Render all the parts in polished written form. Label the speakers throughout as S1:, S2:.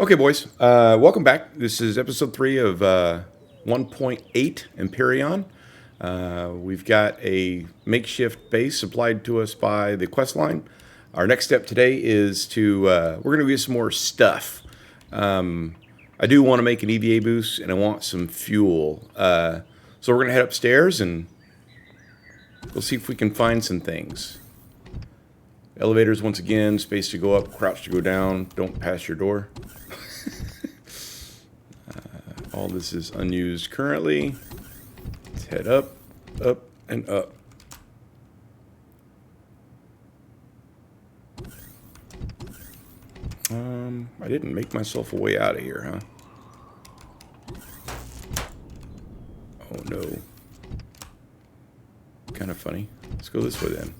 S1: Okay, boys. Welcome back. This is episode 3 of 1.8 Empyrion. We've got a makeshift base supplied to us by the quest line. Our next step today is to we're going to get some more stuff. I do want to make an EVA boost, and I want some fuel. So we're going to head upstairs, and we'll see if we can find some things. Elevators once again, space to go up, crouch to go down. Don't pass your door. All this is unused currently. Let's head up, up, and up. I didn't make myself a way out of here, huh? Oh no. Kind of funny. Let's go this way then.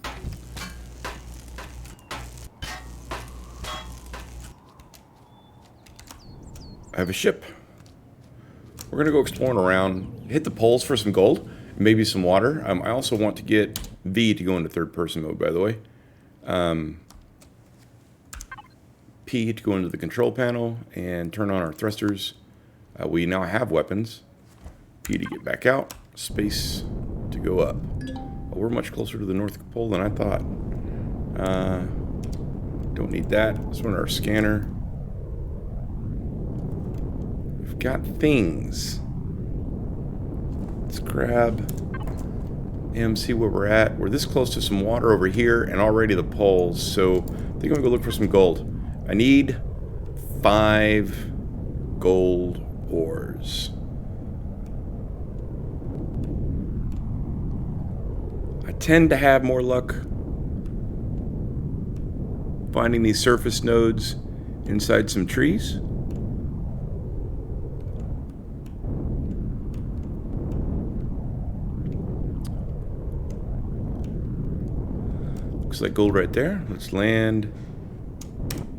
S1: I have a ship. We're going to go exploring around, hit the poles for some gold, maybe some water. I also want to get V to go into third-person mode, by the way. P to go into the control panel and turn on our thrusters. We now have weapons. P to get back out. Space to go up. We're much closer to the North Pole than I thought. Don't need that. Let's run our scanner. Got things. Let's grab and see where we're at. We're this close to some water over here and already the poles, so I think I'm gonna go look for some gold. I need 5 gold ores. I tend to have more luck finding these surface nodes inside some trees. Looks like gold right there. Let's land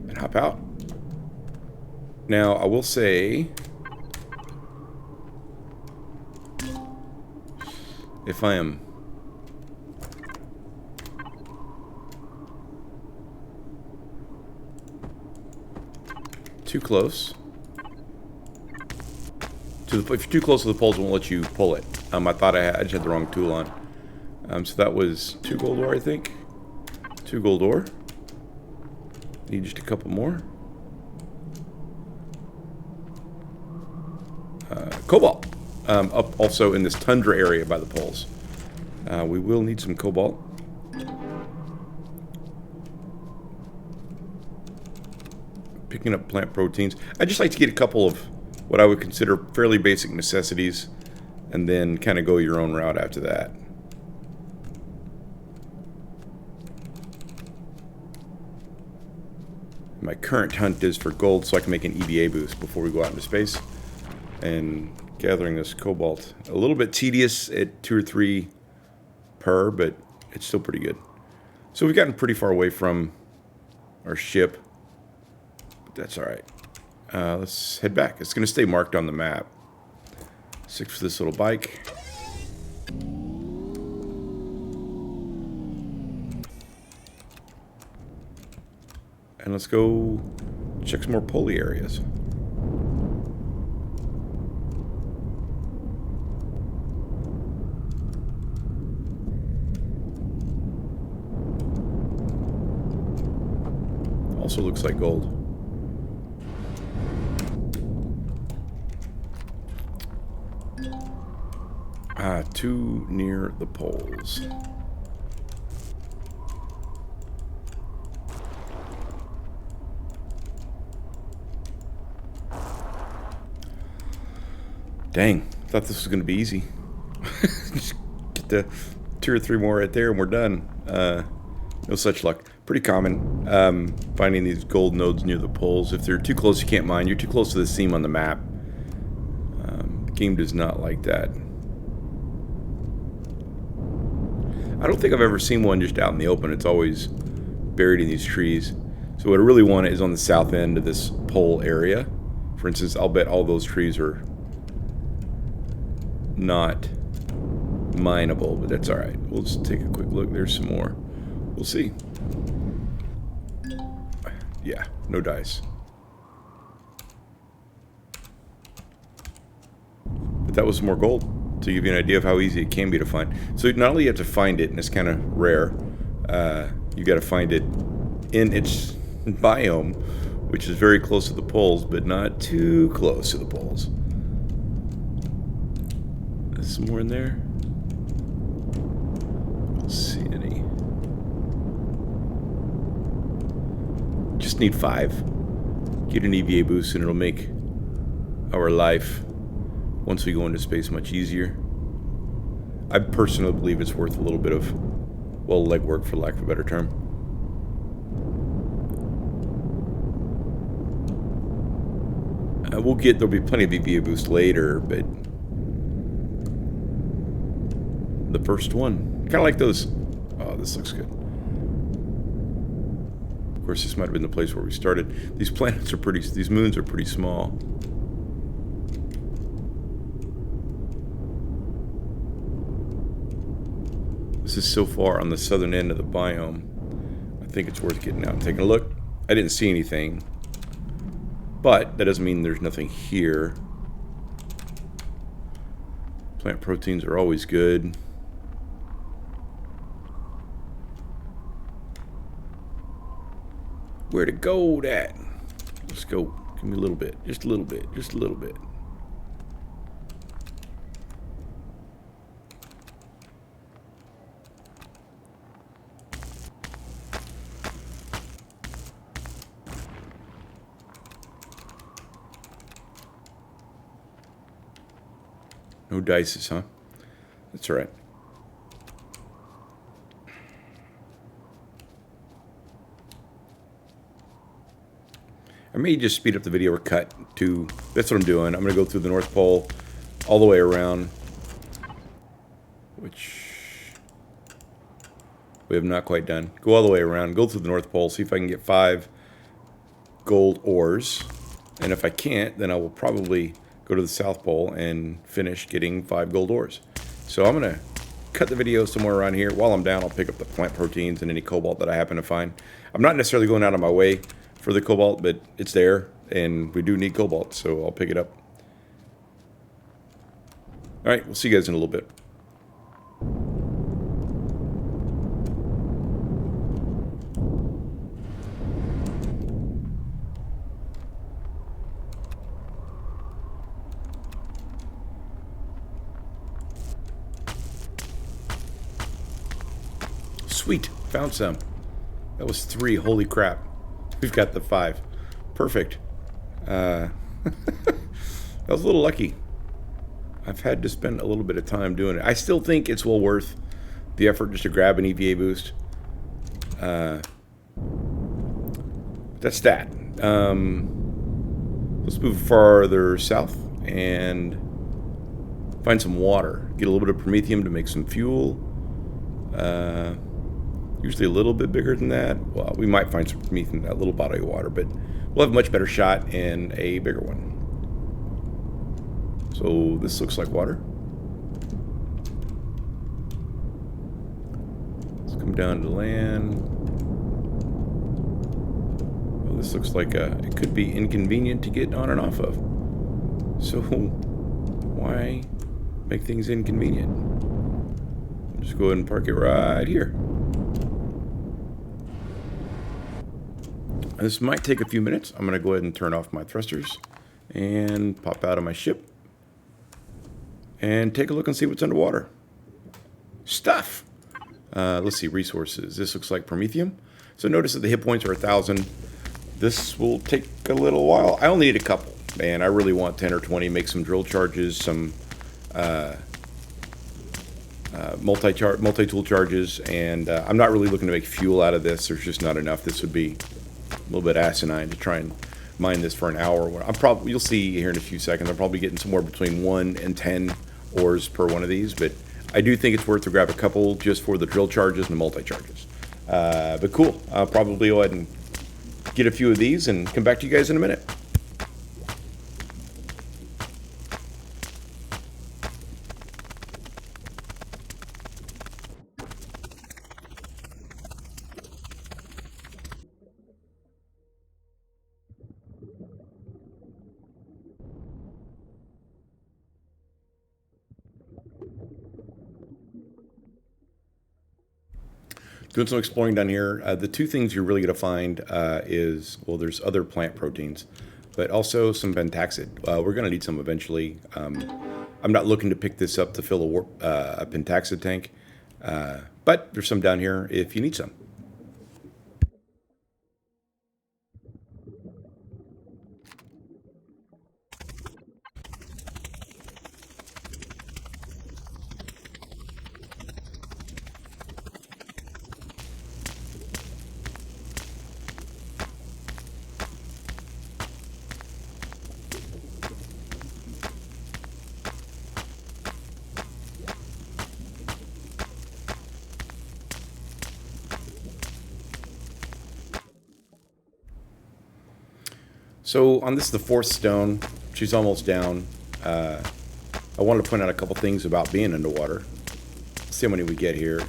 S1: and hop out. Now, I will say, if I am too close to the, if you're too close to the poles, it won't let you pull it. I thought I just had the wrong tool on. So that was 2 gold ore, I think. 2 gold ore. Need just a couple more. Cobalt. Up also in this tundra area by the poles. We will need some cobalt. Picking up plant proteins. I just like to get a couple of what I would consider fairly basic necessities, and then kind of go your own route after that. My current hunt is for gold so I can make an EVA boost before we go out into space. And gathering this cobalt, a little bit tedious at 2 or 3 per, but it's still pretty good. So we've gotten pretty far away from our ship, but that's alright. Let's head back. It's going to stay marked on the map. 6 for this little bike. And let's go check some more poly areas. Also looks like gold. Too near the poles. Dang, thought this was going to be easy. Just get the 2 or 3 more right there and we're done. No such luck. Pretty common, finding these gold nodes near the poles. If they're too close, you can't mine. You're too close to the seam on the map. The game does not like that. I don't think I've ever seen one just out in the open. It's always buried in these trees. So what I really want is on the south end of this pole area. For instance, I'll bet all those trees are not mineable, but that's alright. We'll just take a quick look. There's some more. We'll see. Yeah, no dice. that was more gold, to give you an idea of how easy it can be to find. So not only you have to find it, and it's kind of rare, you got to find it in its biome, which is very close to the poles, but not too close to the poles. There's some more in there. Don't see any. Just need 5. Get an EVA boost and it'll make our life, once we go into space, much easier. I personally believe it's worth a little bit of, well, legwork, for lack of a better term. There'll be plenty of EVA boost later, but the first one, kind of like those. Oh, this looks good. Of course, this might have been the place where we started. These moons are pretty small. This is so far on the southern end of the biome. I think it's worth getting out and taking a look. I didn't see anything, but that doesn't mean there's nothing here. Plant proteins are always good. Where the gold at? Let's go. Give me a little bit. Just a little bit. Just a little bit. No dices, huh? That's all right. I may just speed up the video or cut to... That's what I'm doing. I'm going to go through the North Pole all the way around, which we have not quite done. Go all the way around, go through the North Pole, see if I can get 5 gold ores. And if I can't, then I will probably go to the South Pole and finish getting 5 gold ores. So I'm going to cut the video somewhere around here. While I'm down, I'll pick up the plant proteins and any cobalt that I happen to find. I'm not necessarily going out of my way for the cobalt, but it's there, and we do need cobalt, so I'll pick it up. All right, we'll see you guys in a little bit. Sweet, found some. That was 3, holy crap. We've got the 5. Perfect. That was a little lucky. I've had to spend a little bit of time doing it. I still think it's well worth the effort just to grab an EVA boost. That's that. Let's move farther south and find some water. Get a little bit of Promethium to make some fuel. Usually a little bit bigger than that. Well, we might find some Promethium in that little body of water, but we'll have a much better shot in a bigger one. So this looks like water. Let's come down to land. Oh, this looks like it could be inconvenient to get on and off of. So why make things inconvenient? Just go ahead and park it right here. This might take a few minutes. I'm going to go ahead and turn off my thrusters and pop out of my ship and take a look and see what's underwater. Stuff! Let's see, resources. This looks like Promethium. So notice that the hit points are 1,000. This will take a little while. I only need a couple, and I really want 10 or 20. Make some drill charges, some multi-tool charges, and I'm not really looking to make fuel out of this. There's just not enough. This would be a little bit asinine to try and mine this for an hour. You'll see here in a few seconds, I'm probably getting somewhere between 1 and 10 ores per one of these, but I do think it's worth to grab a couple just for the drill charges and the multi-charges. But cool, I'll probably go ahead and get a few of these and come back to you guys in a minute. Doing some exploring down here. The two things you're really going to find is, well, there's other plant proteins, but also some Pentaxid. We're going to need some eventually. I'm not looking to pick this up to fill a Pentaxid tank, but there's some down here if you need some. So on this, the fourth stone, she's almost down. I wanted to point out a couple things about being underwater. Let's see how many we get here.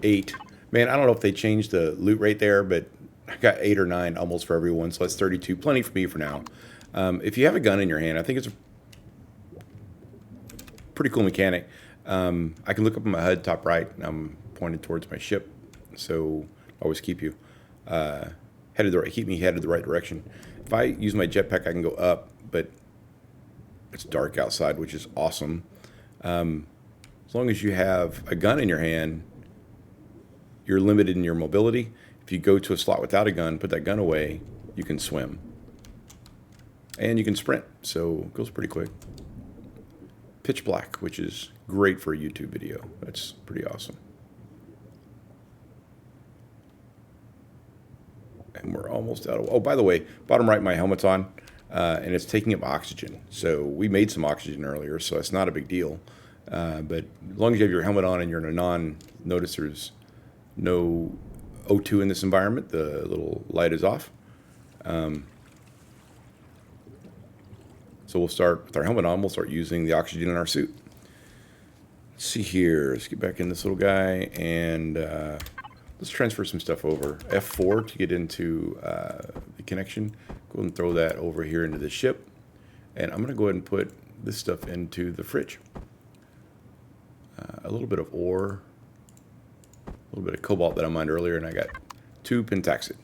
S1: 8. Man, I don't know if they changed the loot rate there, but I got 8 or 9 almost for everyone, so that's 32. Plenty for me for now. If you have a gun in your hand, I think it's a pretty cool mechanic. I can look up on my HUD top right, and I'm pointed towards my ship, so always keep you keep me headed the right direction. If I use my jetpack, I can go up, but it's dark outside, which is awesome. As long as you have a gun in your hand, you're limited in your mobility. If you go to a slot without a gun, put that gun away, you can swim. And you can sprint, so it goes pretty quick. Pitch black, which is great for a YouTube video. That's pretty awesome. And we're almost out of... Oh, by the way, bottom right, my helmet's on, and it's taking up oxygen. So we made some oxygen earlier, so it's not a big deal. But as long as you have your helmet on and you're in a notice there's no O2 in this environment, the little light is off. So we'll start with our helmet on. We'll start using the oxygen in our suit. Let's see here. Let's get back in this little guy, and let's transfer some stuff over. F4 to get into the connection. Go ahead and throw that over here into the ship. And I'm going to go ahead and put this stuff into the fridge. A little bit of ore, a little bit of cobalt that I mined earlier, and I got 2 Pentaxid.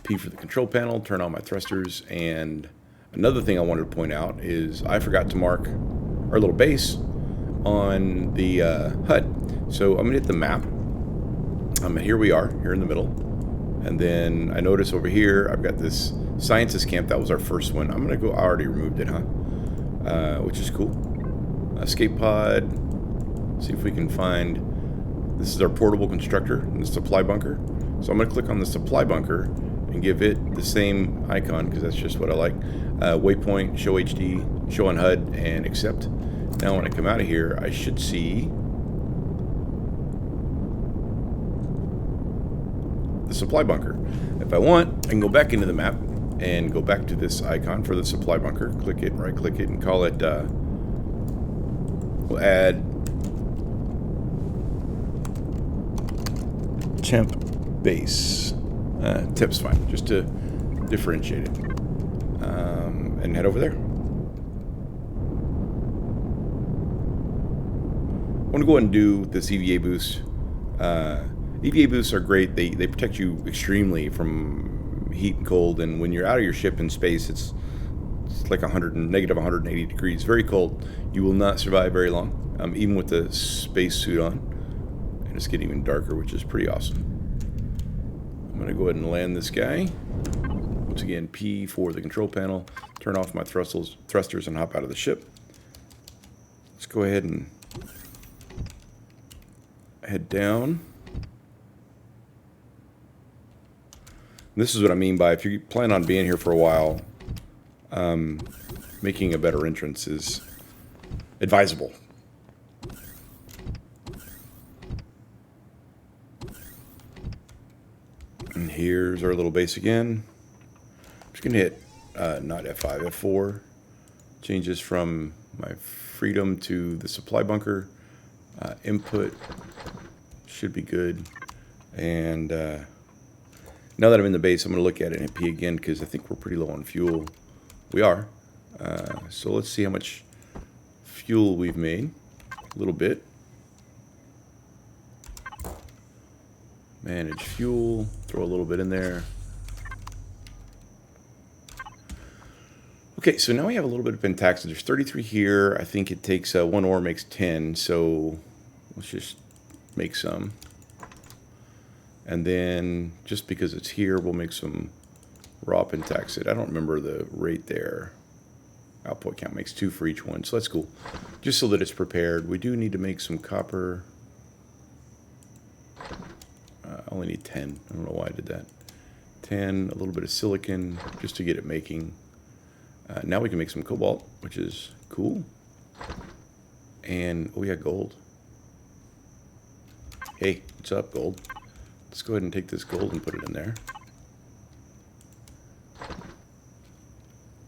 S1: P for the control panel, turn on my thrusters, and another thing I wanted to point out is I forgot to mark our little base on the HUD. So I'm going to hit the map. Here we are, here in the middle. And then I notice over here, I've got this scientist camp. That was our first one. I'm going to go, I already removed it, which is cool. Escape pod. See if we can find, this is our portable constructor and the supply bunker. So I'm going to click on the supply bunker and give it the same icon because that's just what I like. Waypoint, show HD, show on HUD, and accept. Now when I come out of here, I should see the supply bunker. If I want, I can go back into the map and go back to this icon for the supply bunker. Click it, right click it, and call it, we'll add temp base. Temp's fine, just to differentiate it. And head over there. I want to go ahead and do this EVA boost. EVA boosts are great. They protect you extremely from heat and cold, and when you're out of your ship in space, it's like negative 180 degrees, very cold. You will not survive very long, even with the space suit on. And it's getting even darker, which is pretty awesome. I'm going to go ahead and land this guy. Once again, P for the control panel. Turn off my thrusters and hop out of the ship. Let's go ahead and head down. This is what I mean by, if you plan on being here for a while, making a better entrance is advisable. And here's our little base again. I'm just going to hit, not F5, F4. Changes from my freedom to the supply bunker. Input should be good. And now that I'm in the base, I'm going to look at it and hit P again because I think we're pretty low on fuel. We are. So let's see how much fuel we've made. A little bit. Manage fuel. Throw a little bit in there. Okay, so now we have a little bit of Pentaxid. There's 33 here. I think it takes one ore makes 10. So let's just make some. And then just because it's here, we'll make some raw Pentaxid. I don't remember the rate there. Output count makes 2 for each one, so that's cool. Just so that it's prepared. We do need to make some copper. I only need 10. I don't know why I did that. 10, a little bit of silicon, just to get it making. Now we can make some cobalt, which is cool. And, oh yeah, gold. Hey, what's up, gold? Let's go ahead and take this gold and put it in there.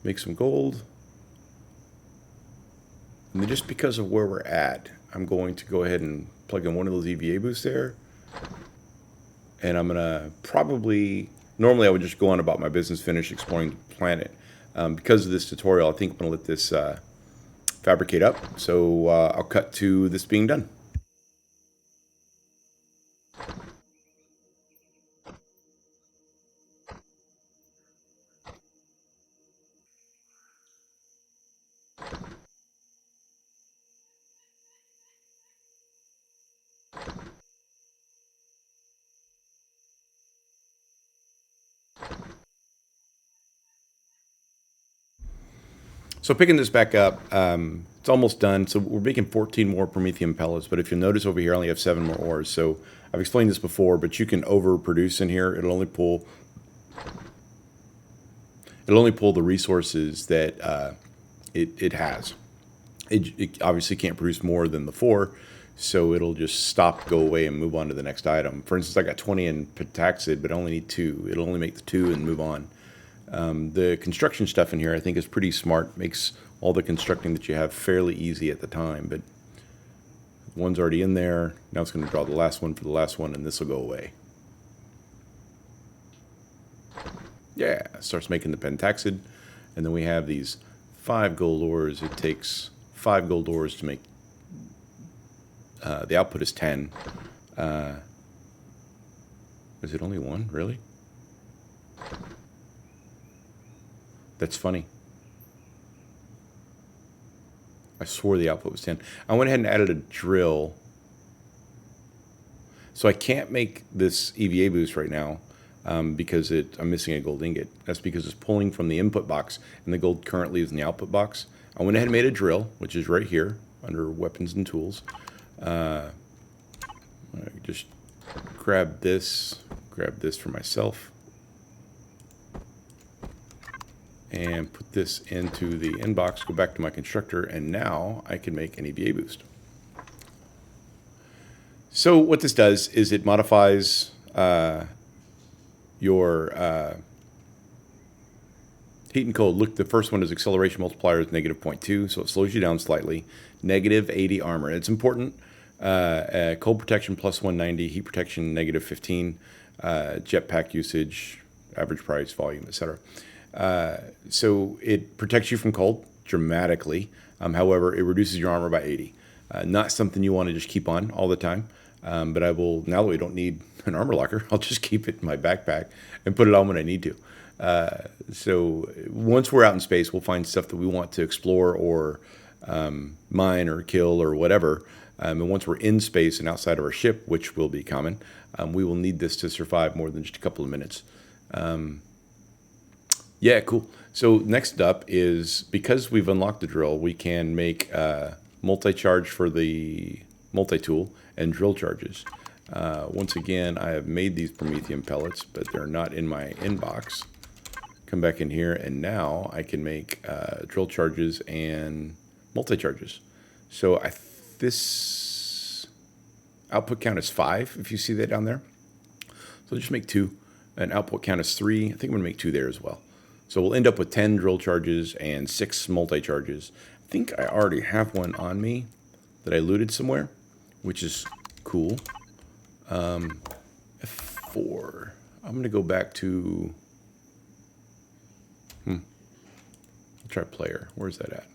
S1: Make some gold. And then just because of where we're at, I'm going to go ahead and plug in one of those EVA boosts there. And I'm going to probably... Normally I would just go on about my business, finish exploring the planet. Because of this tutorial, I think I'm going to let this fabricate up. So I'll cut to this being done. So picking this back up, it's almost done. So we're making 14 more Promethium pellets, but if you'll notice over here, I only have 7 more ores. So I've explained this before, but you can overproduce in here. It'll only pull the resources that it has. It obviously can't produce more than the 4, so it'll just stop, go away, and move on to the next item. For instance, I got 20 in Pentaxid, but I only need 2. It'll only make the 2 and move on. The construction stuff in here I think is pretty smart. Makes all the constructing that you have fairly easy at the time, but one's already in there. Now it's going to draw the last one for the last one, and this will go away. Yeah, it starts making the Pentaxid, and then we have these 5 gold ores. It takes 5 gold ores to make... the output is 10. Is it only 1? Really? That's funny. I swore the output was 10. I went ahead and added a drill. So I can't make this EVA boost right now because I'm missing a gold ingot. That's because it's pulling from the input box, and the gold currently is in the output box. I went ahead and made a drill, which is right here under weapons and tools. Just grab this for myself. And put this into the inbox, go back to my constructor, and now I can make an EVA boost. So what this does is it modifies your heat and cold. Look, the first one is acceleration multiplier is -0.2, so it slows you down slightly. -80 armor. It's important. Cold protection plus 190, heat protection -15, jetpack usage, average price, volume, etc. So it protects you from cold dramatically. However, it reduces your armor by 80. Not something you want to just keep on all the time. But I will, now that we don't need an armor locker, I'll just keep it in my backpack and put it on when I need to. So once we're out in space, we'll find stuff that we want to explore or mine or kill or whatever. And once we're in space and outside of our ship, which will be common, we will need this to survive more than just a couple of minutes. Yeah, cool. So next up is, because we've unlocked the drill, we can make multi-charge for the multi-tool and drill charges. Once again, I have made these Promethium pellets, but they're not in my inbox. Come back in here, and now I can make drill charges and multi-charges. So this output count is 5, if you see that down there. So just make 2. And output count is 3. I think I'm going to make 2 there as well. So we'll end up with 10 drill charges and 6 multi-charges. I think I already have one on me that I looted somewhere, which is cool. F4. I'm going to go back to... I'll try player. Where's that at?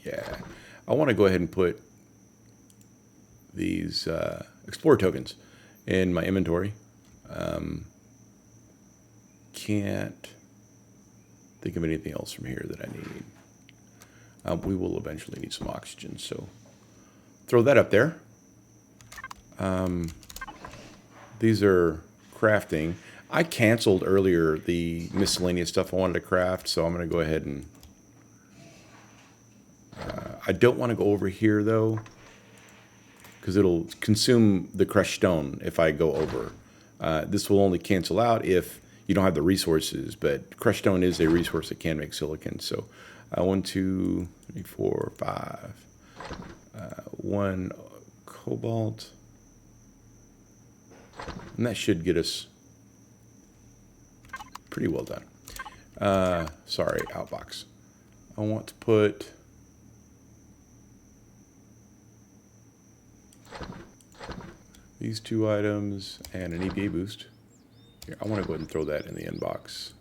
S1: Yeah. I want to go ahead and put these Explorer tokens in my inventory. Can't think of anything else from here that I need. We will eventually need some oxygen, so throw that up there. These are crafting. I canceled earlier the miscellaneous stuff I wanted to craft, so I'm going to go ahead and... I don't want to go over here, though, because it'll consume the crushed stone if I go over. This will only cancel out if you don't have the resources, but crushed stone is a resource that can make silicon. So 1, 2, 3, 4, 5. 1 cobalt. And that should get us pretty well done. Sorry, outbox. I want to put... these 2 items and an EVA boost. Here, I want to go ahead and throw that in the inbox.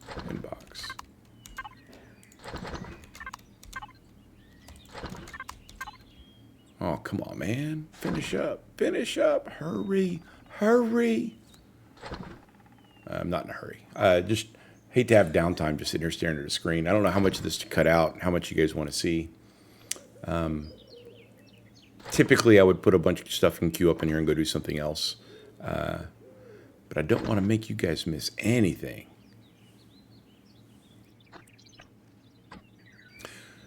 S1: Oh, come on, man. Finish up. Hurry. I'm not in a hurry. Just hate to have downtime just sitting here staring at a screen. I don't know how much of this to cut out, how much you guys want to see. Typically, I would put a bunch of stuff in queue up in here and go do something else. But I don't want to make you guys miss anything.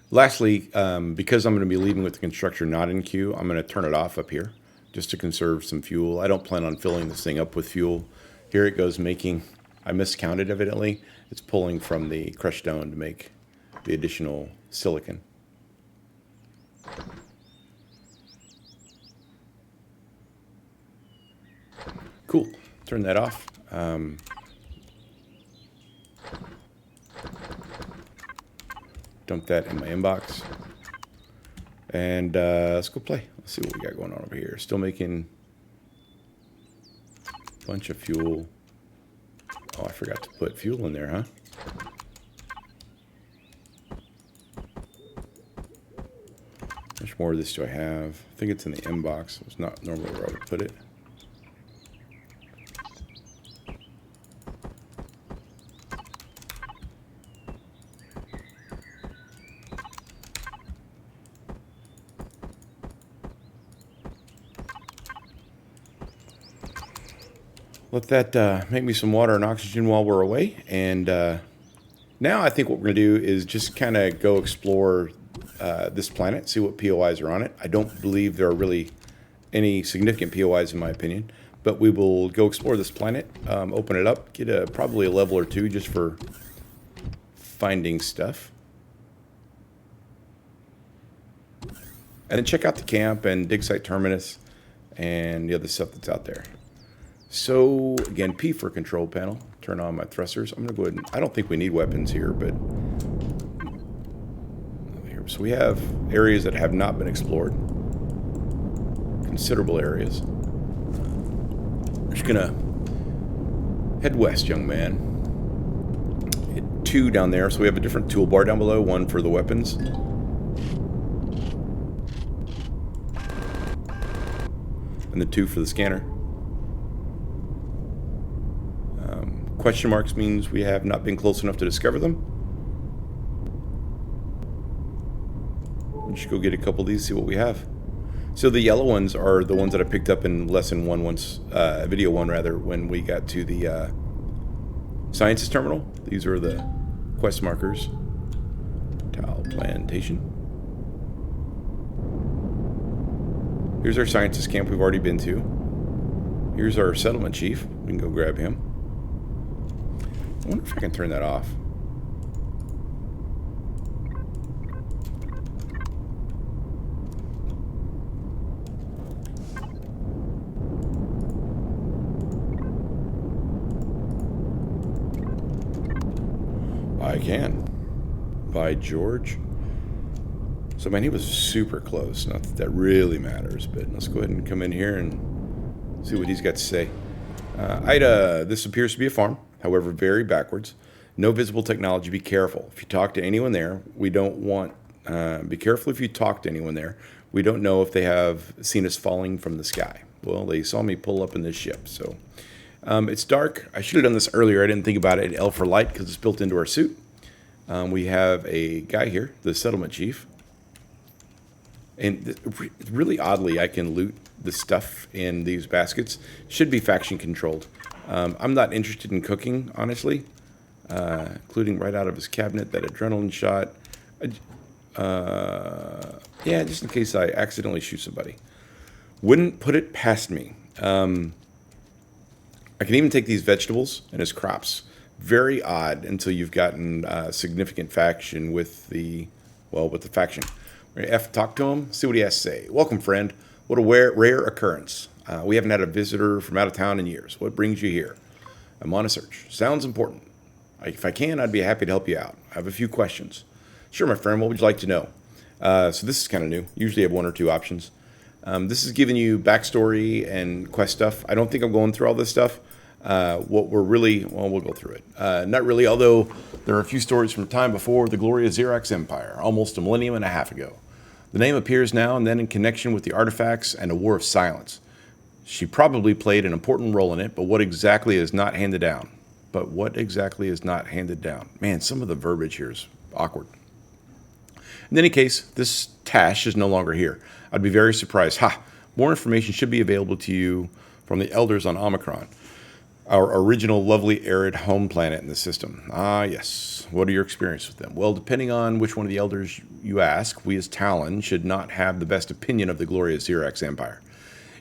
S1: Lastly, because I'm going to be leaving with the constructor not in queue, I'm going to turn it off up here just to conserve some fuel. I don't plan on filling this thing up with fuel. Here it goes making, I miscounted evidently. It's pulling from the crushed stone to make the additional silicon. Cool. Turn that off. Dump that in my inbox. And let's go play. Let's see what we got going on over here. Still making a bunch of fuel. Oh, I forgot to put fuel in there, huh? How much more of this do I have? I think it's in the inbox. It's not normally where I would put it. Let that make me some water and oxygen while we're away. And now I think what we're going to do is just kind of go explore this planet, see what POIs are on it. I don't believe there are really any significant POIs in my opinion. But we will go explore this planet, open it up, get probably a level or 2 just for finding stuff. And then check out the camp and dig site terminus and the other stuff that's out there. So, again, P for control panel. Turn on my thrusters. I'm going to go ahead and... I don't think we need weapons here, but... So we have areas that have not been explored. Considerable areas. We're just going to head west, young man. Hit 2 down there. So we have a different toolbar down below. 1 for the weapons. And the 2 for the scanner. Question marks means we have not been close enough to discover them. We'll just go get a couple of these, see what we have. So the yellow ones are the ones that I picked up in lesson 1 once, video 1 rather, when we got to the sciences terminal. These are the quest markers. Tile plantation. Here's our sciences camp we've already been to. Here's our settlement chief. We can go grab him. I wonder if I can turn that off. I can. By George. So, man, he was super close. Not that that really matters, but let's go ahead and come in here and see what he's got to say. This appears to be a farm. However, very backwards. No visible technology. Be careful. If you talk to anyone there, we don't want... be careful if you talk to anyone there. We don't know if they have seen us falling from the sky. Well, they saw me pull up in this ship, so... It's dark. I should have done this earlier. I didn't think about it. L for light because it's built into our suit. We have a guy here, the settlement chief. And really oddly, I can loot the stuff in these baskets. Should be faction controlled. I'm not interested in cooking, honestly. Including right out of his cabinet, that adrenaline shot. Yeah, just in case I accidentally shoot somebody. Wouldn't put it past me. I can even take these vegetables and his crops. Very odd until you've gotten significant faction with the faction. We're gonna talk to him, see what he has to say. Welcome, friend. What a rare occurrence. We haven't had a visitor from out of town in years. What brings you here? I'm on a search. Sounds important. If I can, I'd be happy to help you out. I have a few questions. Sure, my friend. What would you like to know? So this is kind of new. Usually I have one or two options. This is giving you backstory and quest stuff. I don't think I'm going through all this stuff. We'll go through it. Not really, although there are a few stories from time before the glory of Xerox Empire, almost a millennium and a half ago. The name appears now and then in connection with the artifacts and a war of silence. She probably played an important role in it, but what exactly is not handed down? Man, some of the verbiage here is awkward. In any case, this Tash is no longer here. I'd be very surprised. More information should be available to you from the elders on Omicron, our original lovely arid home planet in the system. Yes. What are your experiences with them? Well, depending on which one of the elders you ask, we as Talon should not have the best opinion of the glorious Xerox Empire.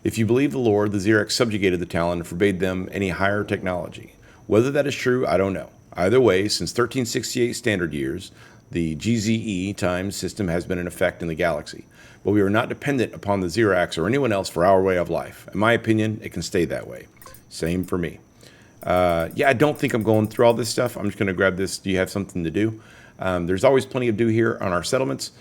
S1: If you believe the lore, the Xerox subjugated the Talon and forbade them any higher technology. Whether that is true, I don't know. Either way, since 1368 standard years, the GZE time system has been in effect in the galaxy. But we are not dependent upon the Xerox or anyone else for our way of life. In my opinion, it can stay that way. Same for me. I don't think I'm going through all this stuff. I'm just going to grab this. Do you have something to do? There's always plenty of do here on our settlements.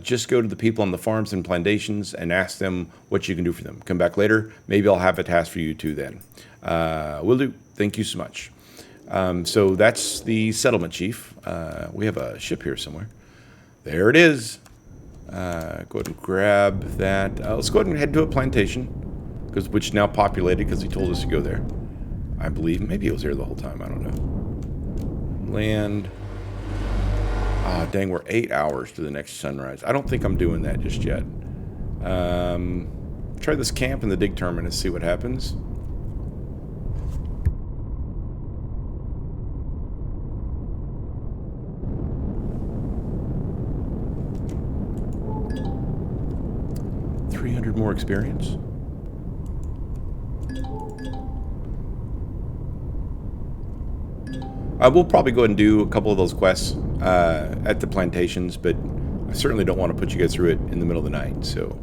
S1: Just go to the people on the farms and plantations and ask them what you can do for them. Come back later. Maybe I'll have a task for you too then. Will do. Thank you so much. So that's the settlement chief. We have a ship here somewhere. There it is. Go ahead and grab that. Let's go ahead and head to a plantation, which is now populated because he told us to go there. I believe. Maybe it was there the whole time. I don't know. Land. Dang, we're 8 hours to the next sunrise. I don't think I'm doing that just yet. Try this camp in the dig terminus, see what happens. More experience. We'll probably go ahead and do a couple of those quests at the plantations, but I certainly don't want to put you guys through it in the middle of the night, so.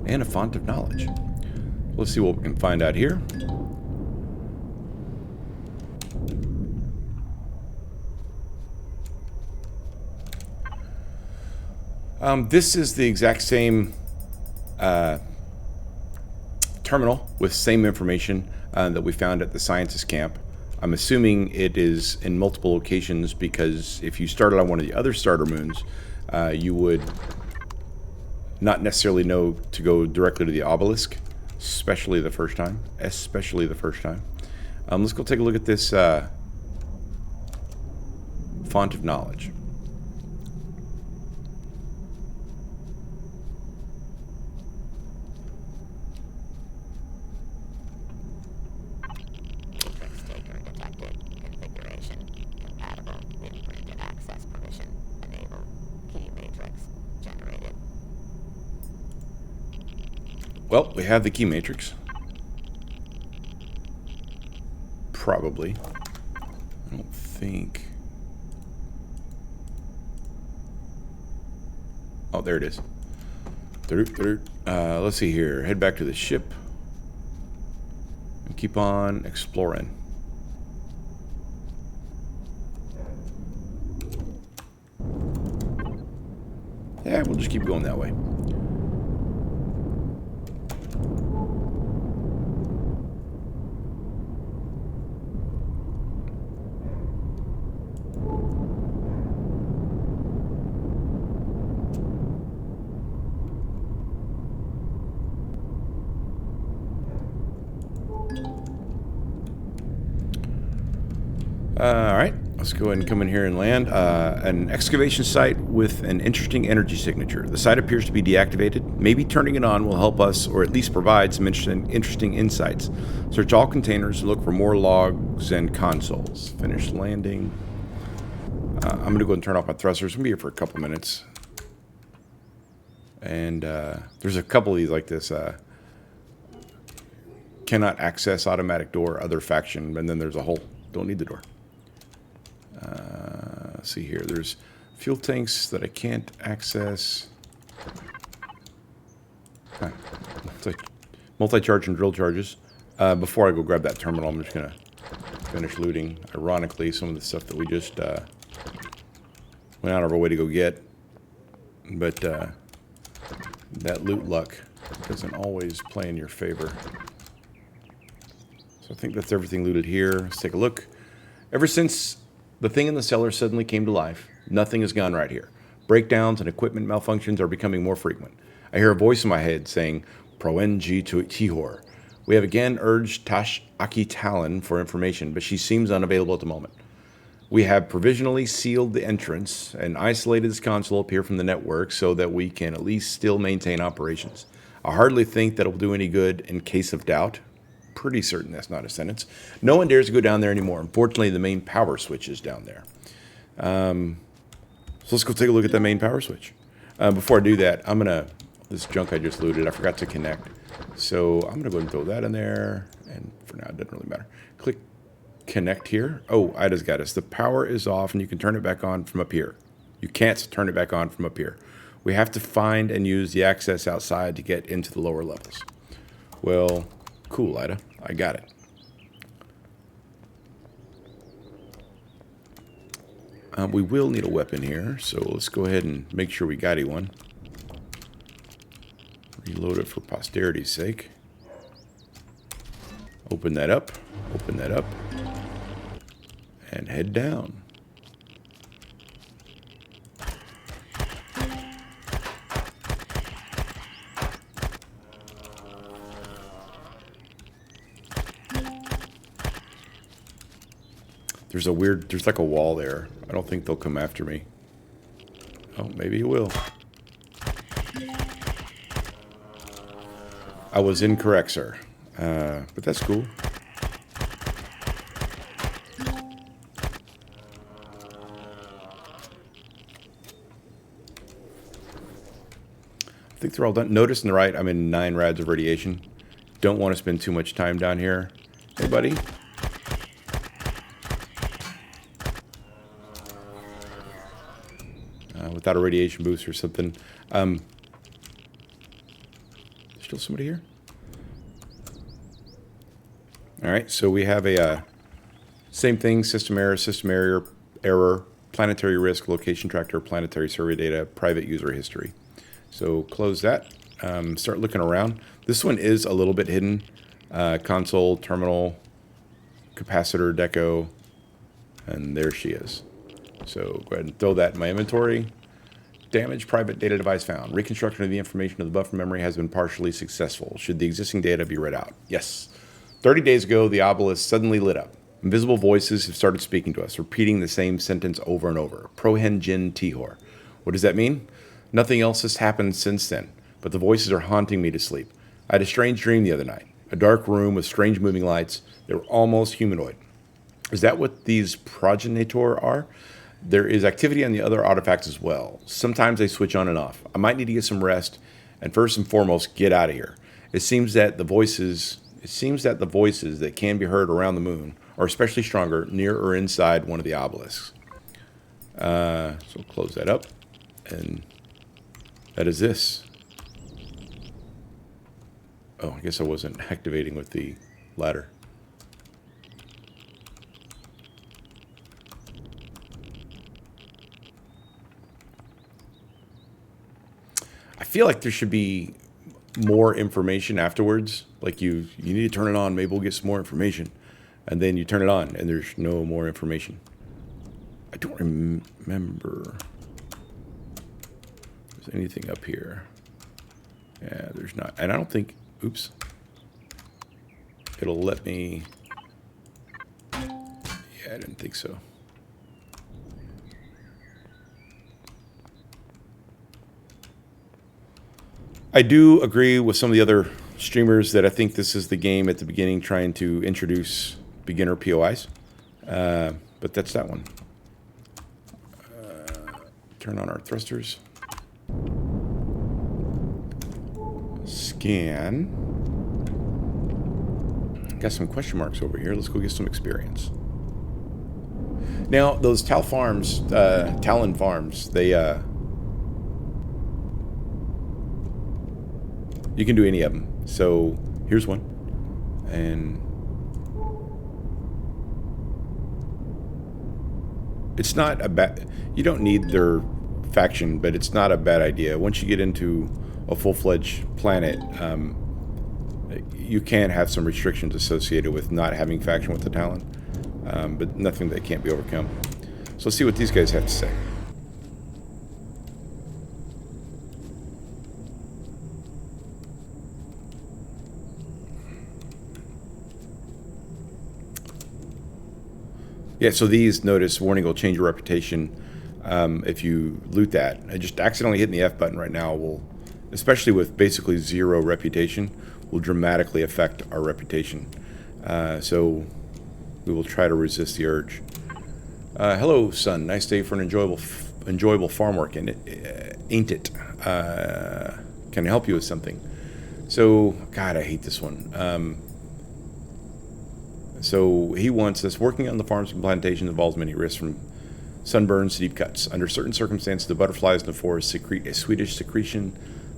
S1: And a font of knowledge. Let's see what we can find out here. This is the exact same terminal with same information that we found at the scientist camp. I'm assuming it is in multiple locations because if you started on one of the other starter moons, you would not necessarily know to go directly to the obelisk, especially the first time. Let's go take a look at this font of knowledge. Well, we have the key matrix. Probably. I don't think... Oh, there it is. Let's see here. Head back to the ship. And keep on exploring. Yeah, we'll just keep going that way. All right, let's go ahead and come in here and land. An excavation site with an interesting energy signature. The site appears to be deactivated. Maybe turning it on will help us, or at least provide some interesting insights. Search all containers and look for more logs and consoles. Finish landing. I'm going to go and turn off my thrusters. I'm going to be here for a couple minutes. And there's a couple of these like this. Cannot access automatic door, other faction, and then there's a hole. Don't need the door. Let's see here. There's fuel tanks that I can't access. Huh. Multi-charge and drill charges. Before I go grab that terminal, I'm just going to finish looting. Ironically, some of the stuff that we just went out of our way to go get. But that loot luck doesn't always play in your favor. So I think that's everything looted here. Let's take a look. Ever since the thing in the cellar suddenly came to life, nothing has gone right here. Breakdowns and equipment malfunctions are becoming more frequent. I hear a voice in my head saying, Pro-NG to Tihor. We have again urged Tash Aki Talon for information, but she seems unavailable at the moment. We have provisionally sealed the entrance and isolated this console up here from the network so that we can at least still maintain operations. I hardly think that it will do any good in case of doubt. Pretty certain that's not a sentence. No one dares to go down there anymore. Unfortunately, the main power switch is down there. So let's go take a look at that main power switch. Before I do that, this junk I just looted, I forgot to connect. So I'm going to go and throw that in there. And for now, it doesn't really matter. Click connect here. Oh, Ida's got us. The power is off and you can turn it back on from up here. You can't turn it back on from up here. We have to find and use the access outside to get into the lower levels. Well, cool, Ida. I got it. We will need a weapon here, so let's go ahead and make sure we got one. Reload it for posterity's sake. Open that up, and head down. There's like a wall there. I don't think they'll come after me. Oh, maybe it will. I was incorrect, sir. But that's cool. I think they're all done. Notice on the right, I'm in 9 rads of radiation. Don't want to spend too much time down here. Hey, buddy. Without a radiation boost or something. There's still somebody here? Alright, so we have a same thing, system error, planetary risk, location tracker, planetary survey data, private user history. So close that. Start looking around. This one is a little bit hidden. Console, terminal, capacitor, deco, and there she is. So go ahead and throw that in my inventory. Damaged private data device found. Reconstruction of the information of the buffer memory has been partially successful. Should the existing data be read out? Yes. 30 days ago, the obelisk suddenly lit up. Invisible voices have started speaking to us, repeating the same sentence over and over. Prohen Jin Tihor. What does that mean? Nothing else has happened since then, but the voices are haunting me to sleep. I had a strange dream the other night. A dark room with strange moving lights. They were almost humanoid. Is that what these progenitor are? There is activity on the other artifacts as well. Sometimes they switch on and off. I might need to get some rest, and first and foremost, get out of here. It seems that the voices that can be heard around the moon are especially stronger near or inside one of the obelisks. So close that up, and that is this. Oh, I guess I wasn't activating with the ladder. I feel like there should be more information afterwards. Like you need to turn it on. Maybe we'll get some more information. And then you turn it on and there's no more information. I don't remember if there's anything up here. Yeah, there's not. And I don't think, oops. It'll let me, Yeah, I didn't think so. I do agree with some of the other streamers that I think this is the game at the beginning trying to introduce beginner POIs. But that's that one. Turn on our thrusters. Scan. Got some question marks over here. Let's go get some experience. Now, those Talon farms, they, you can do any of them. So, here's one. And it's not a bad, you don't need their faction, but it's not a bad idea. Once you get into a full-fledged planet, you can have some restrictions associated with not having faction with the Talon, but nothing that can't be overcome. So let's see what these guys have to say. Yeah, so these, notice, warning will change your reputation if you loot that. I just accidentally hitting the F button right now will, especially with basically 0 reputation, will dramatically affect our reputation. So we will try to resist the urge. Hello, son. Nice day for an enjoyable farm work, ain't it? Can I help you with something? So, God, I hate this one. So he wants us, working on the farms and plantations involves many risks, from sunburns to deep cuts. Under certain circumstances, the butterflies in the forest secrete a Swedish secretion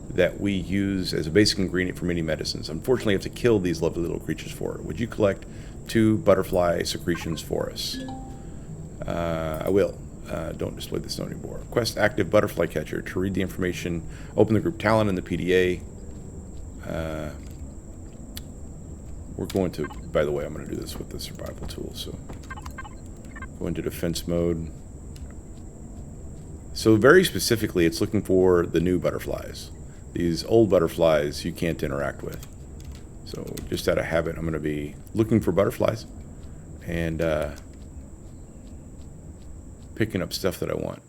S1: that we use as a basic ingredient for many medicines. Unfortunately, you have to kill these lovely little creatures for it. Would you collect 2 butterfly secretions for us? I will. Don't display this note anymore. Quest active butterfly catcher. To read the information, open the group Talon in the PDA. We're going to, by the way, I'm going to do this with the survival tool, so go into defense mode. So very specifically, it's looking for the new butterflies. These old butterflies you can't interact with. So just out of habit, I'm going to be looking for butterflies and picking up stuff that I want.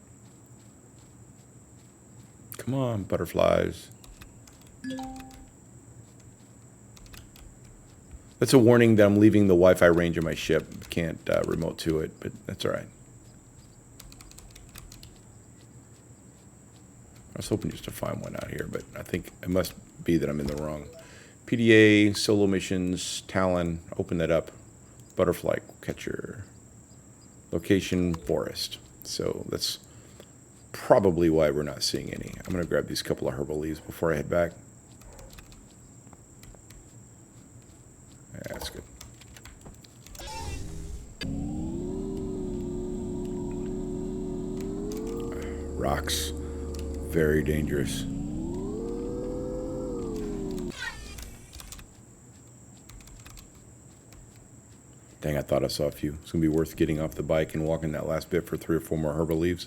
S1: Come on, butterflies. That's a warning that I'm leaving the Wi-Fi range of my ship. Can't remote to it, but that's all right. I was hoping just to find one out here, but I think it must be that I'm in the wrong. PDA, solo missions, Talon, open that up. Butterfly catcher. Location, forest. So that's probably why we're not seeing any. I'm going to grab these couple of herbal leaves before I head back. Yeah, that's good. Rocks. Very dangerous. Dang, I thought I saw a few. It's going to be worth getting off the bike and walking that last bit for 3 or 4 more herbal leaves.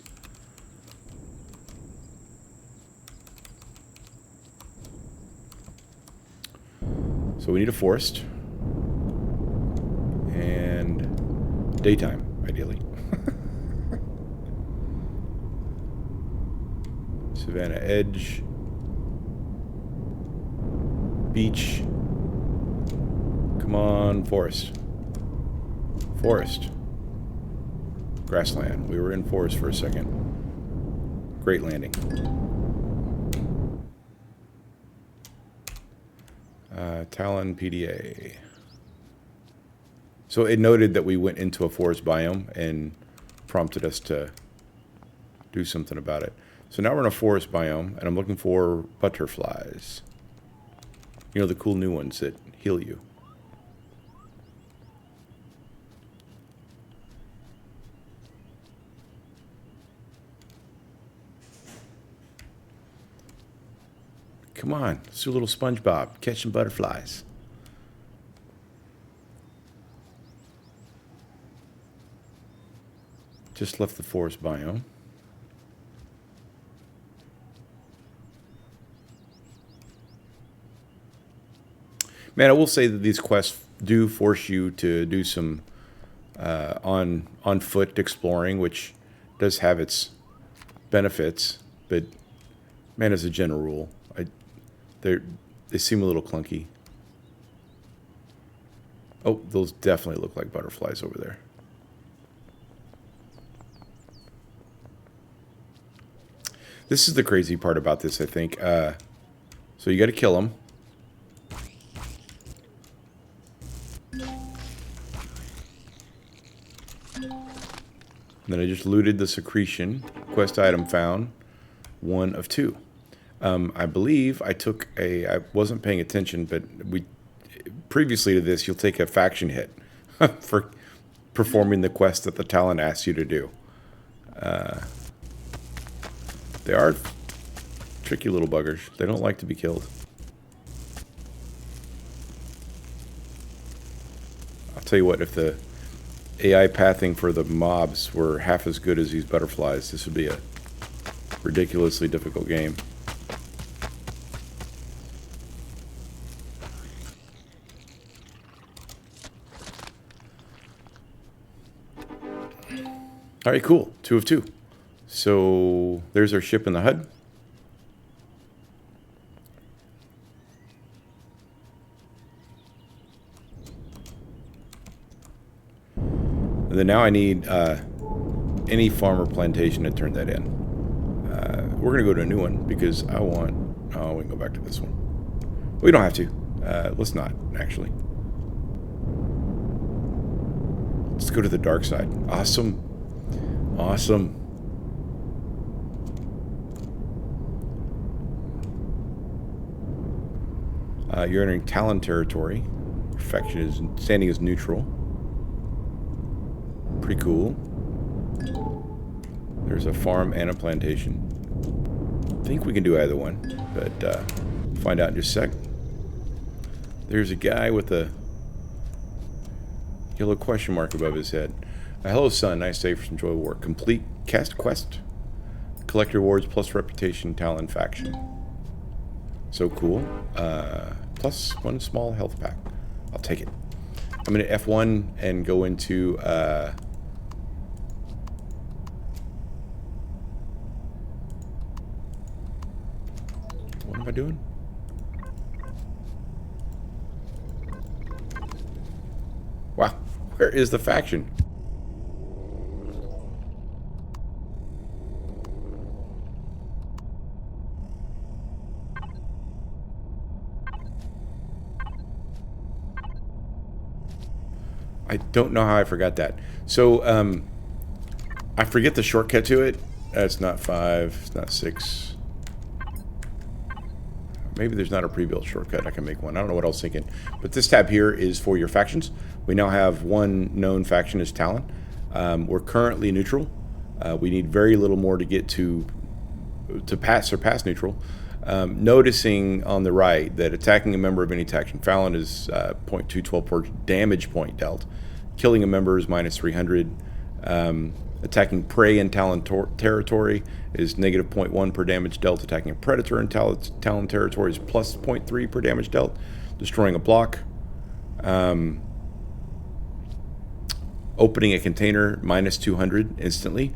S1: So we need a forest. And daytime, ideally. Savannah Edge. Beach. Come on, forest. Forest. Grassland. We were in forest for a second. Great landing. Talon PDA. So it noted that we went into a forest biome and prompted us to do something about it. So now we're in a forest biome, and I'm looking for butterflies. You know, the cool new ones that heal you. Come on, let's do a little SpongeBob. Catch some butterflies. Just left the forest biome. Man, I will say that these quests do force you to do some on foot exploring, which does have its benefits, but man, as a general rule, they seem a little clunky. Oh, those definitely look like butterflies over there. This is the crazy part about this, I think. So you got to kill them. And then I just looted the secretion. Quest item found. 1 of 2. I believe I took I wasn't paying attention, but previously to this, you'll take a faction hit for performing the quest that the Talon asks you to do. They are tricky little buggers. They don't like to be killed. I'll tell you what, if the AI pathing for the mobs were half as good as these butterflies, this would be a ridiculously difficult game. All right, cool. 2 of 2. So there's our ship in the HUD. And then now I need any farm or plantation to turn that in. We're going to go to a new one because I want... Oh, we can go back to this one. We don't have to. Let's not, actually. Let's go to the dark side. Awesome. Awesome. You're entering Talon territory. Faction is standing as neutral. Pretty cool. There's a farm and a plantation. I think we can do either one, but find out in just a sec. There's a guy with a yellow question mark above his head. Hello, son. Nice day for some enjoyable work. Complete cast quest. Collect rewards plus reputation Talon faction. So cool. Plus 1 small health pack. I'll take it. I'm going to F1 and go into... what am I doing? Wow. Where is the faction? I don't know how I forgot that. So, I forget the shortcut to it. It's not 5, it's not 6. Maybe there's not a pre-built shortcut. I can make one. I don't know what I was thinking. But this tab here is for your factions. We now have 1 known faction as Talon. We're currently neutral. We need very little more to get to surpass neutral. Noticing on the right that attacking a member of any faction, Fallon is 0.212 per damage point dealt. Killing a member is minus 300. Attacking prey in Talon territory is negative 0.1 per damage dealt. Attacking a predator in Talon territory is plus 0.3 per damage dealt. Destroying a block. Opening a container, minus 200 instantly.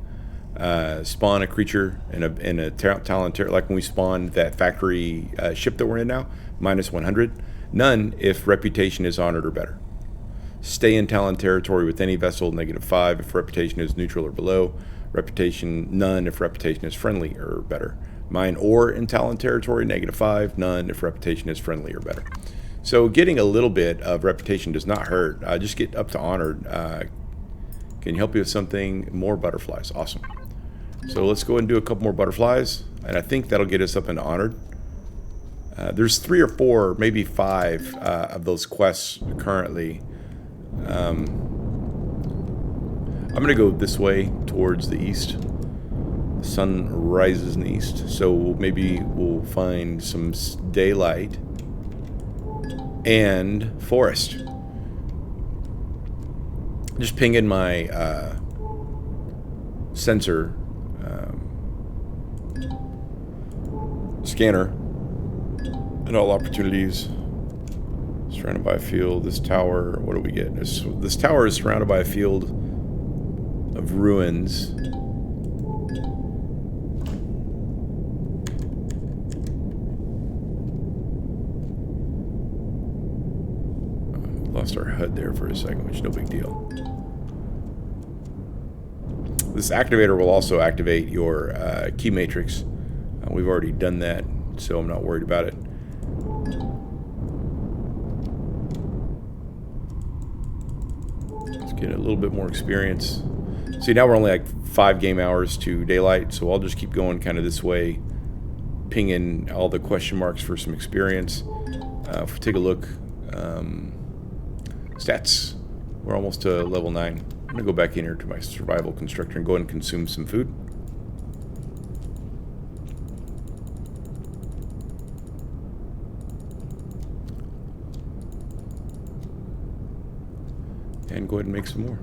S1: Spawn a creature in a Talon territory, like when we spawned that factory ship that we're in now, minus 100. None if reputation is honored or better. Stay in Talon territory with any vessel, negative 5 if reputation is neutral or below. Reputation none if reputation is friendly or better. Mine ore in Talon territory, negative 5. None if reputation is friendly or better. So getting a little bit of reputation does not hurt. Just get up to honored. Can you help you with something? More butterflies. Awesome. So let's go ahead and do a couple more butterflies. And I think that'll get us up into honored. There's 3 or 4, maybe 5 of those quests currently. I'm going to go this way towards the east. The sun rises in the east, so maybe we'll find some daylight and forest. Just ping in my sensor scanner at all opportunities. Let's Surrounded by a field. This tower, what do we get? This tower is surrounded by a field of ruins. Lost our HUD there for a second, which is no big deal. This activator will also activate your key matrix. We've already done that, so I'm not worried about it. Let's get a little bit more experience. See, now we're only like 5 game hours to daylight, so I'll just keep going kind of this way, pinging all the question marks for some experience. If we take a look, stats, we're almost to level 9. I'm going to go back in here to my survival constructor and go ahead and consume some food. And go ahead and make some more.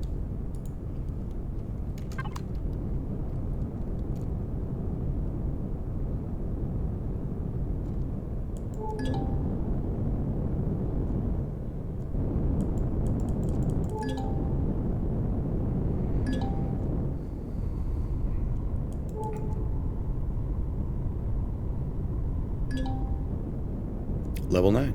S1: Level 9.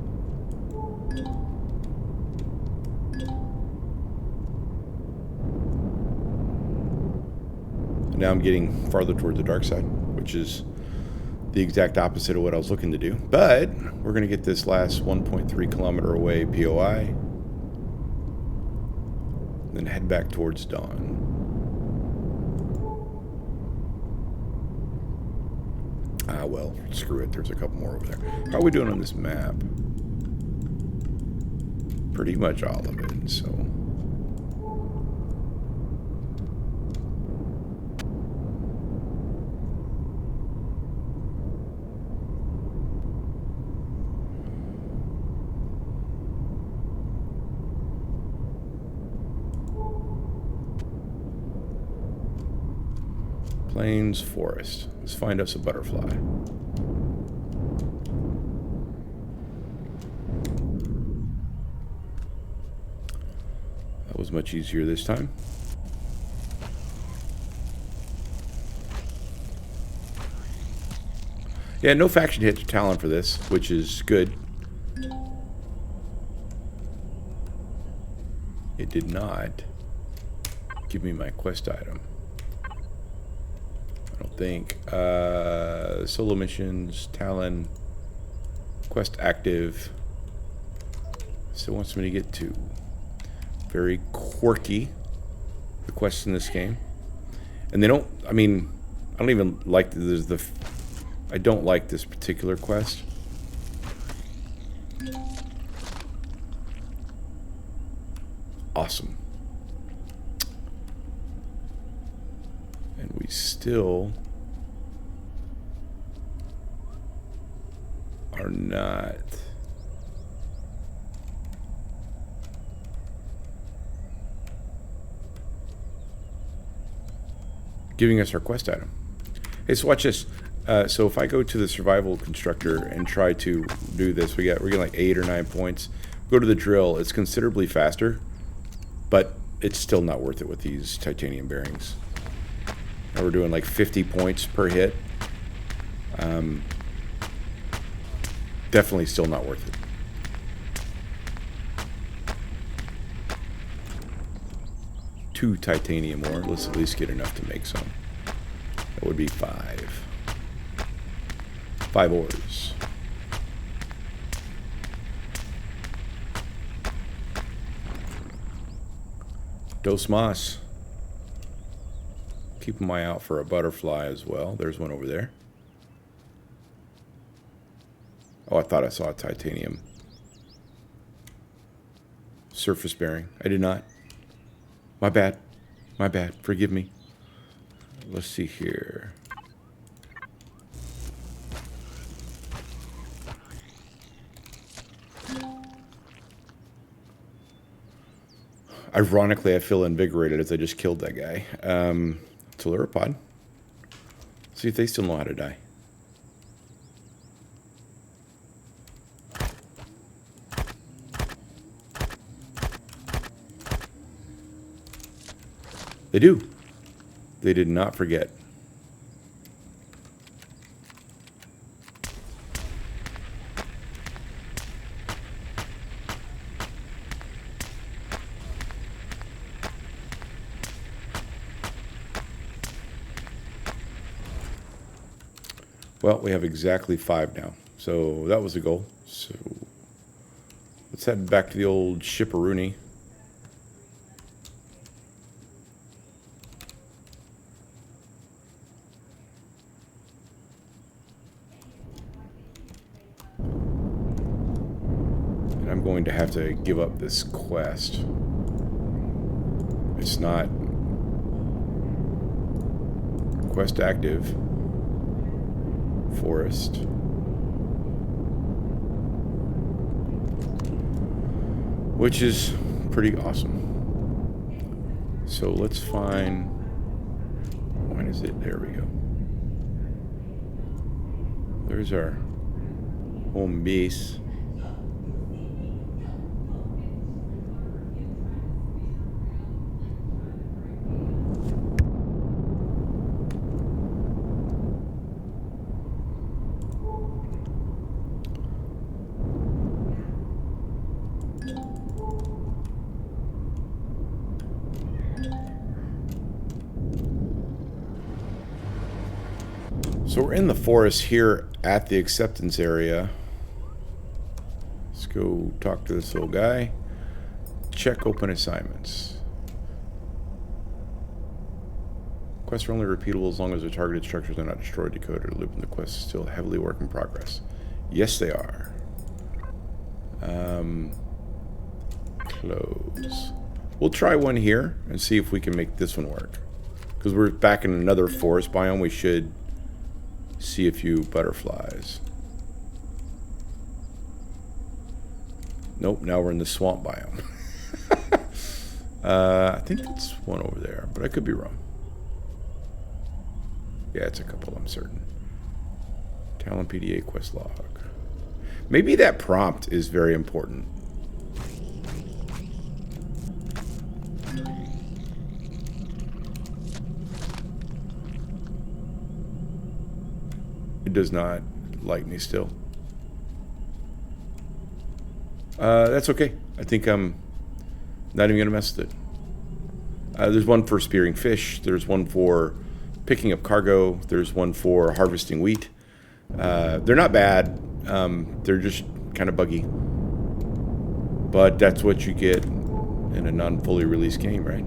S1: Now I'm getting farther toward the dark side, which is the exact opposite of what I was looking to do. But we're going to get this last 1.3 kilometer away POI, then head back towards dawn. Ah, well, screw it. There's a couple more over there. How are we doing on this map? Pretty much all of it, so... Plains, forest. Let's find us a butterfly. That was much easier this time. Yeah, no faction hit to Talon for this, which is good. It did not give me my quest item. I don't think. Solo missions, Talon, quest active. Still wants me to get to. Very quirky, the quests in this game. And they don't, I mean, I don't even like, I don't like this particular quest. Awesome. And we still are not giving us our quest item. Hey, so watch this. So if I go to the survival constructor and try to do this, we're getting like 8 or 9 points. Go to the drill, it's considerably faster, but it's still not worth it with these titanium bearings. Now we're doing like 50 points per hit. Definitely still not worth it. Two titanium ore. Let's at least get enough to make some. That would be 5. 5 ores. Dos mas. Keep my eye out for a butterfly as well. There's one over there. Oh, I thought I saw a titanium surface bearing. I did not. My bad. My bad. Forgive me. Let's see here. Ironically, I feel invigorated as I just killed that guy. Telluripod. See if they still know how to die. They do. They did not forget. Well, we have exactly 5 now. So that was the goal. So let's head back to the old shipperoonie. And I'm going to have to give up this quest. It's not quest active. Forest. Which is pretty awesome. So let's find... When is it? There we go. There's our home base. So we're in the forest here at the acceptance area. Let's go talk to this little guy. Check open assignments. Quests are only repeatable as long as the targeted structures are not destroyed, decoded, or looped, and the quest is still heavily work in progress. Yes, they are. Close. We'll try one here and see if we can make this one work. Because we're back in another forest biome, we should see a few butterflies. Nope, now we're in the swamp biome. I think it's one over there, but I could be wrong. Yeah, it's a couple, I'm certain. Talon PDA quest log. Maybe that prompt is very important. It does not like me still. That's okay. I think I'm not even going to mess with it. There's one for spearing fish. There's one for picking up cargo. There's one for harvesting wheat. They're not bad. They're just kind of buggy. But that's what you get in a non-fully released game, right?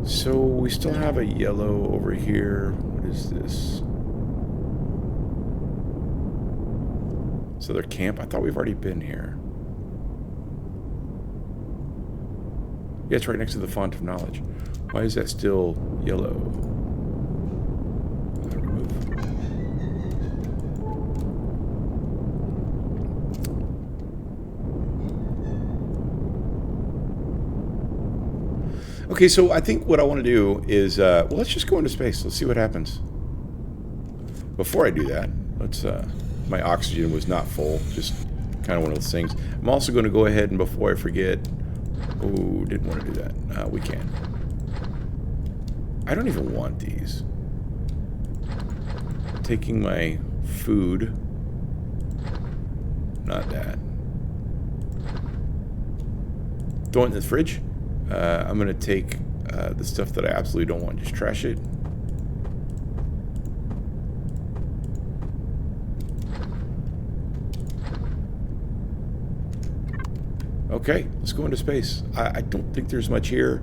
S1: So we still have a yellow over here. What is this? So their camp? I thought we've already been here. Yeah, it's right next to the font of knowledge. Why is that still yellow? Remove. Okay, so I think what I want to do is, well, let's just go into space. Let's see what happens. Before I do that, let's, my oxygen was not full, just kind of one of those things. I'm also going to go ahead and before I forget, oh, didn't want to do that. We can. I don't even want these. Taking my food. Not that. Throw it in the fridge. I'm going to take the stuff that I absolutely don't want. Just trash it. Okay, let's go into space. I don't think there's much here.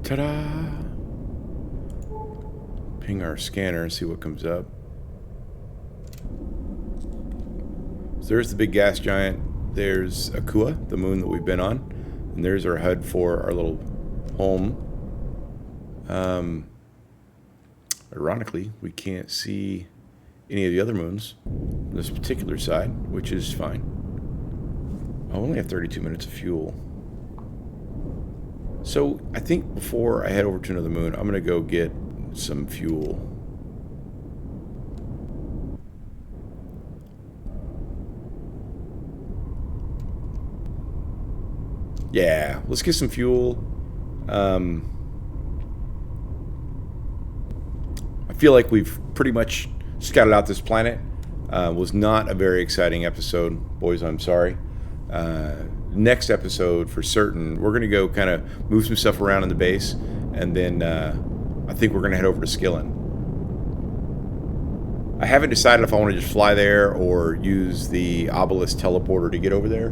S1: Ta-da! Ping our scanner and see what comes up. So there's the big gas giant. There's Akua, the moon that we've been on. And there's our HUD for our little home. Ironically, we can't see any of the other moons on this particular side, which is fine. I only have 32 minutes of fuel. So I think before I head over to another moon, I'm going to go get some fuel. Yeah, let's get some fuel. I feel like we've pretty much scouted out this planet. Was not a very exciting episode, boys. I'm sorry. Next episode, for certain, we're going to go kind of move some stuff around in the base, and then I think we're going to head over to Skillen. I haven't decided if I want to just fly there or use the Obelisk teleporter to get over there.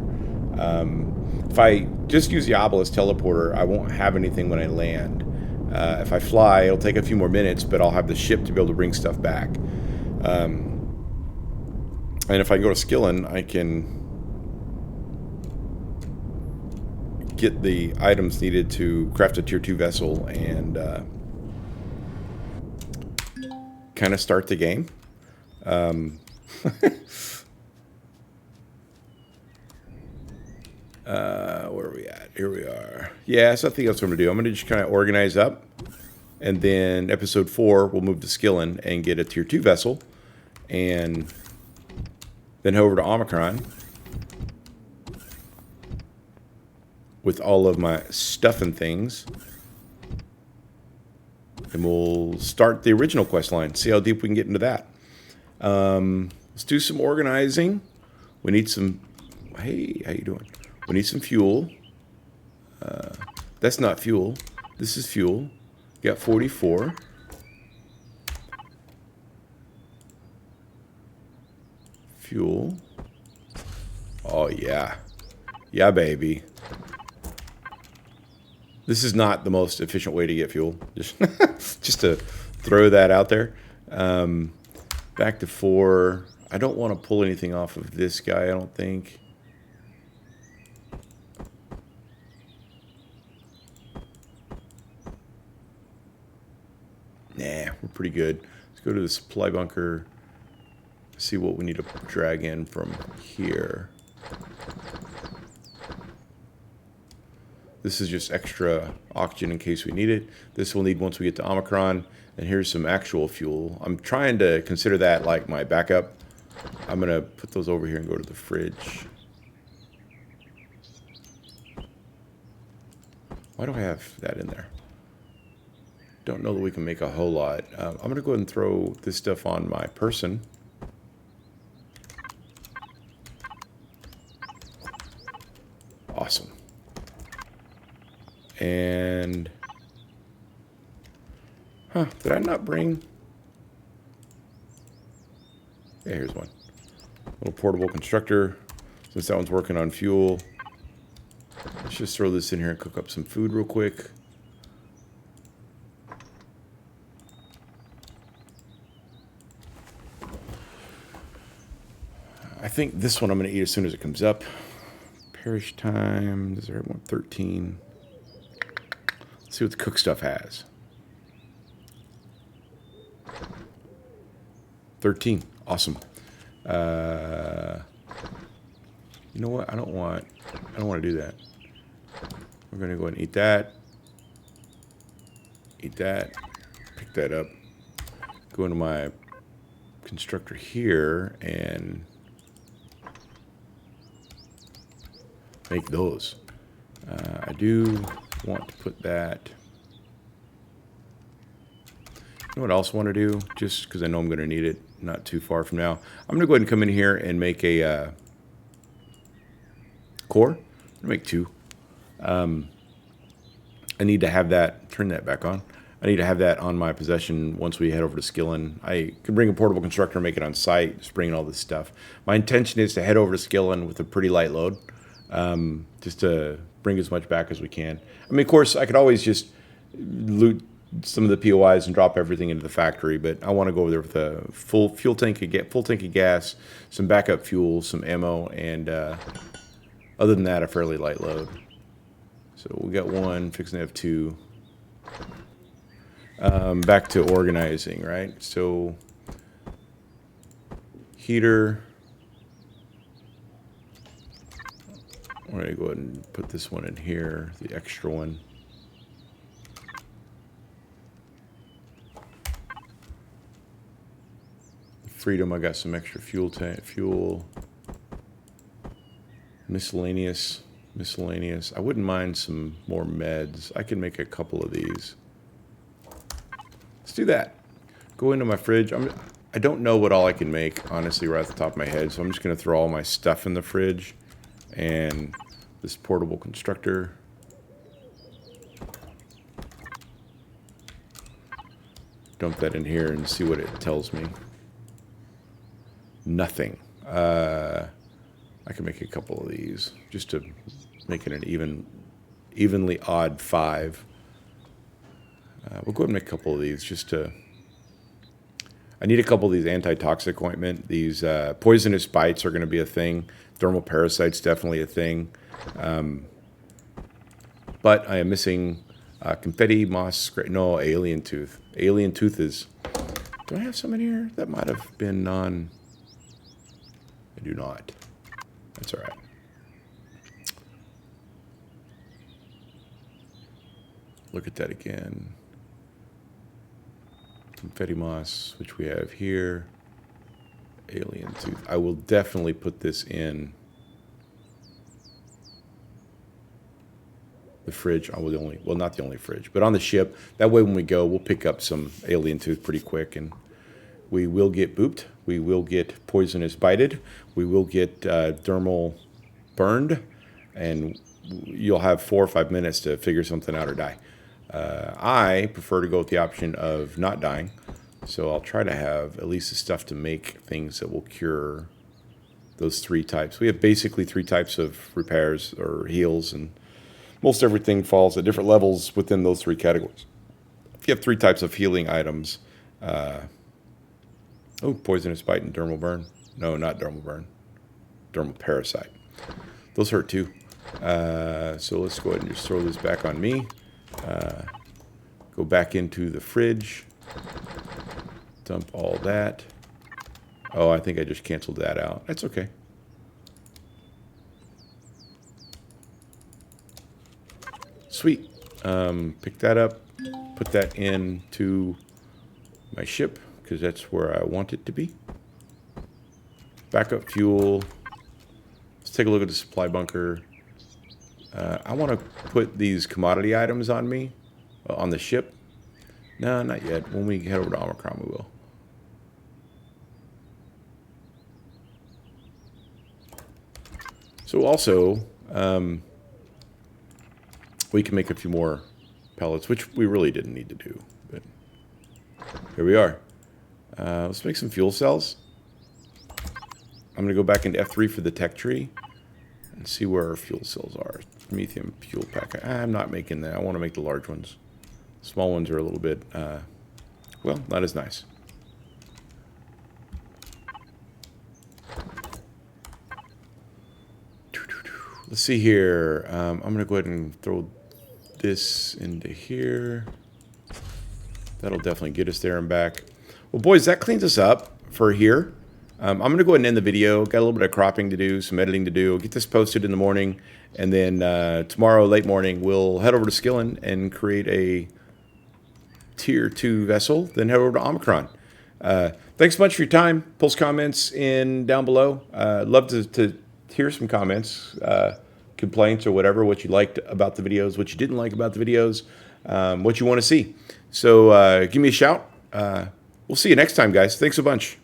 S1: If I just use the Obelisk teleporter, I won't have anything when I land. If I fly, it'll take a few more minutes, but I'll have the ship to be able to bring stuff back. And if I go to Skillen, I can get the items needed to craft a tier 2 vessel and kind of start the game. Where are we at? Here we are. Yeah, so I think that's what I'm going to do. I'm going to just kind of organize up. And then episode 4, we'll move to Skillen and get a tier 2 vessel. And then head over to Omicron with all of my stuff and things. And we'll start the original quest line. See how deep we can get into that. Let's do some organizing. We need some... Hey, how you doing? We need some fuel. That's not fuel. This is fuel. Got 44. Fuel. Oh, yeah. Yeah, baby. This is not the most efficient way to get fuel. Just to throw that out there. Back to 4. I don't want to pull anything off of this guy, I don't think. Nah, we're pretty good. Let's go to the supply bunker. See what we need to drag in from here. This is just extra oxygen in case we need it. This we'll need once we get to Omicron. And here's some actual fuel. I'm trying to consider that like my backup. I'm going to put those over here and go to the fridge. Why do I have that in there? Don't know that we can make a whole lot. I'm going to go ahead and throw this stuff on my person. Awesome. And... Huh, did I not bring... Yeah, here's one. Little portable constructor. Since that one's working on fuel. Let's just throw this in here and cook up some food real quick. I think this one I'm going to eat as soon as it comes up. Perish time. Does there want 13? Let's see what the cook stuff has. 13. Awesome. You know what? I don't want to do that. We're going to go ahead and eat that. Eat that. Pick that up. Go into my constructor here and make those. I do want to put that. You know what I also want to do? Just because I know I'm going to need it not too far from now. I'm going to go ahead and come in here and make a core. I'm going to make 2. I need to have that, turn that back on. I need to have that on my possession once we head over to Skillen. I could bring a portable constructor and make it on site, just bring all this stuff. My intention is to head over to Skillen with a pretty light load, just to bring as much back as we can. I mean, of course, I could always just loot some of the POIs and drop everything into the factory, but I want to go over there with a full tank of gas, some backup fuel, some ammo, and other than that, a fairly light load. So we got 1, fixing to have 2. Back to organizing, right? So heater. I'm going to go ahead and put this one in here, the extra one. Freedom, I got some extra fuel. Miscellaneous. I wouldn't mind some more meds. I can make a couple of these. Let's do that. Go into my fridge. I don't know what all I can make, honestly, right off the top of my head. So I'm just going to throw all my stuff in the fridge. And this portable constructor. Dump that in here and see what it tells me. Nothing. I can make a couple of these just to make it an evenly odd 5. We'll go ahead and make a couple of these just to... I need a couple of these antitoxic ointment. These poisonous bites are going to be a thing. Thermal parasites definitely a thing. But I am missing confetti, moss, no, alien tooth. Alien tooth is... Do I have some in here? That might have been non... I do not. That's all right. Look at that again. Confetti moss, which we have here. Alien tooth. I will definitely put this in the fridge. Well, not the only fridge, but on the ship. That way when we go, we'll pick up some alien tooth pretty quick, and we will get booped. We will get poisonous bited. We will get dermal burned, and you'll have 4 or 5 minutes to figure something out or die. I prefer to go with the option of not dying, so I'll try to have at least the stuff to make things that will cure those 3 types. We have basically 3 types of repairs or heals, and most everything falls at different levels within those 3 categories. If you have 3 types of healing items, poisonous bite and dermal burn. No, not dermal burn. Dermal parasite. Those hurt too. So let's go ahead and just throw this back on me. Go back into the fridge. Dump all that. Oh, I think I just canceled that out. That's okay. Sweet. Pick that up. Put that into my ship, because that's where I want it to be. Backup fuel. Let's take a look at the supply bunker. I want to put these commodity items on me, on the ship. No, not yet. When we head over to Omicron, we will. So also, we can make a few more pellets, which we really didn't need to do. But here we are. Let's make some fuel cells. I'm going to go back into F3 for the tech tree and see where our fuel cells are. Promethium fuel pack. I'm not making that. I want to make the large ones. Small ones are a little bit, well, not as nice. Let's see here. I'm going to go ahead and throw this into here. That'll definitely get us there and back. Well, boys, that cleans us up for here. I'm going to go ahead and end the video. Got a little bit of cropping to do, some editing to do. Get this posted in the morning. And then tomorrow, late morning, we'll head over to Skillen and create a Tier 2 vessel. Then head over to Omicron. Thanks so much for your time. Post comments in down below. Love to hear some comments, complaints or whatever, what you liked about the videos, what you didn't like about the videos, what you want to see. So give me a shout. We'll see you next time, guys. Thanks a bunch.